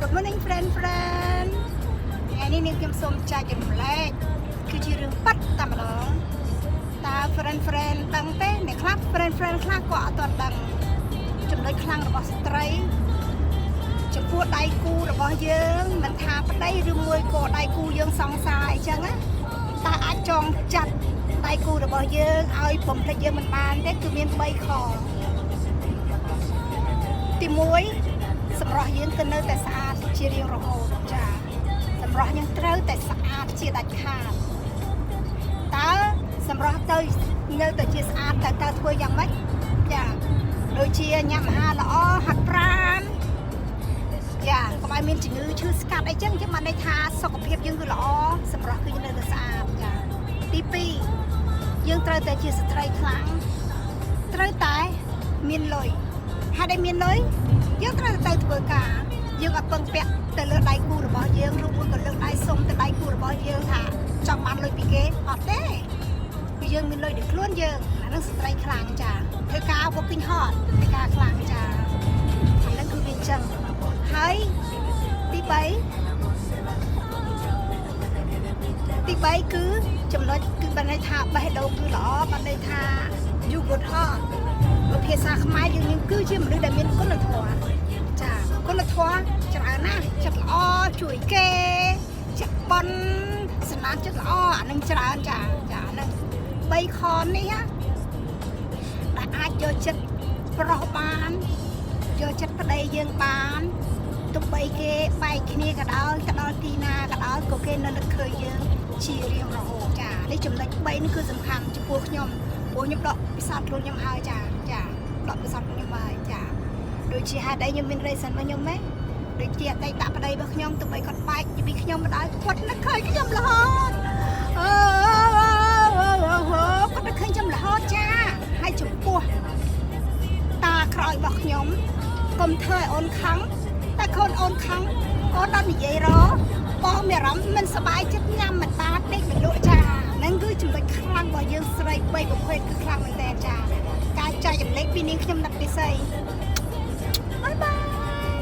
Good morning friend ថ្ងៃនេះនាងខ្ញុំសូមចែករំលែកគឺជារឿងប៉ាត់តែម្ដងតើ friend ដឹងទេអ្នកខ្លះ friend ខ្លះក៏អត់ទាន់ដឹងចំណុចខ្លាំងរបស់ស្ត្រីចំពោះដៃគូរបស់យើងមិនថាប្តីឬមួយក៏ដៃគូយើងសង្សារអីចឹងណាតើអាចចងចាត់ដៃគូរបស់យើងឲ្យបំភ្លេចយើងមិនបានទេគឺមាន3ខទី1សម្រស់យើងគឺនៅតែស្អាតជារៀងរហូតចាសម្រស់យើងត្រូវតែស្អាតជាដាច់ខាតតើសម្រស់ទៅនៅតែជាស្អាតតើធ្វើយ៉ាងម៉េចចាដូចជាញ៉ាំអាហារល្អហាត់ប្រាណចាកុំឲ្យមានជំងឺឈឺស្កាត់អីចឹងបានន័យថាសុខភាពយើងគឺល្អសម្រស់គឺនៅតែស្អាតចាទី2យើងត្រូវតែជាស្ត្រីខ្លាំងត្រូវតែមានលុយហើយដែលមានលុយយើងត្រូវទៅធ្វើការយើងអត់ពឹងពាក់ទៅលើដៃគូរបស់យើងឬមួយក៏លើកដៃសុំទៅដៃគូរបស់យើងថាចង់បានលុយពីគេអត់ទេគឺយើងមានលុយដូចខ្លួនយើងអានឹងស្ត្រីខ្លាំងចាធ្វើការ working hard ធ្វើការខ្លាំងចាអានឹងគឺវាអញ្ចឹងហើយទី3គឺចំណុចគឺបានន័យថាបេះដូងគឺល្អបានន័យថា you good heart ភាសាខ្មែរយើងមានគឺជាមនុស្សដែលមានគុណធម៌ចាគុណធម៌ច្រើនណាស់ចិត្តល្អជួយគេចិត្តបន់សំណាងចិត្តល្អអានឹងច្រើនចាហ្នឹង3ខនេះដែលអាចយកចិត្តប្រុសបានយកចិត្តប្តីយើងបានទោះបីគេបែកគ្នាក៏ដោយទៅដល់ទីណាក៏ដោយក៏គេនៅនឹកឃើញយើងជារៀងរហូតចានេះចំណុច3នេះគឺសំខាន់ចំពោះខ្ញុំព្រោះខ្ញុំដកពិសោធន៍ខ្លួនខ្ញុំហើយចាដកពិសោធន៍ខ្ញុំហើយចាដូចជាហេតុអីខ្ញុំមាន reason របស់ខ្ញុំទេដូចជាអតីតប្តីរបស់ខ្ញុំទោះបីគាត់បែកពីខ្ញុំមិនដោយគាត់នឹកឃើញខ្ញុំរហូតគាត់នឹកឃើញខ្ញុំរហូតចាហើយចំពោះតាក្រោយរបស់ខ្ញុំកុំធ្វើឲ្យអូនខឹងតែកូនអូនខឹងអូនដល់និយាយរបងមានអារម្មណ៍មិនសប្បាយចិត្តញ៉ាំមិនបានពេកមិនលក់ចាហ្នឹងគឺចំណុចខ្លាំងរបស់យើងស្រី3ប្រភេទគឺខ្លាំងមែនតើចាការចែករំលែកពីនាងខ្ញុំដឹកពិសី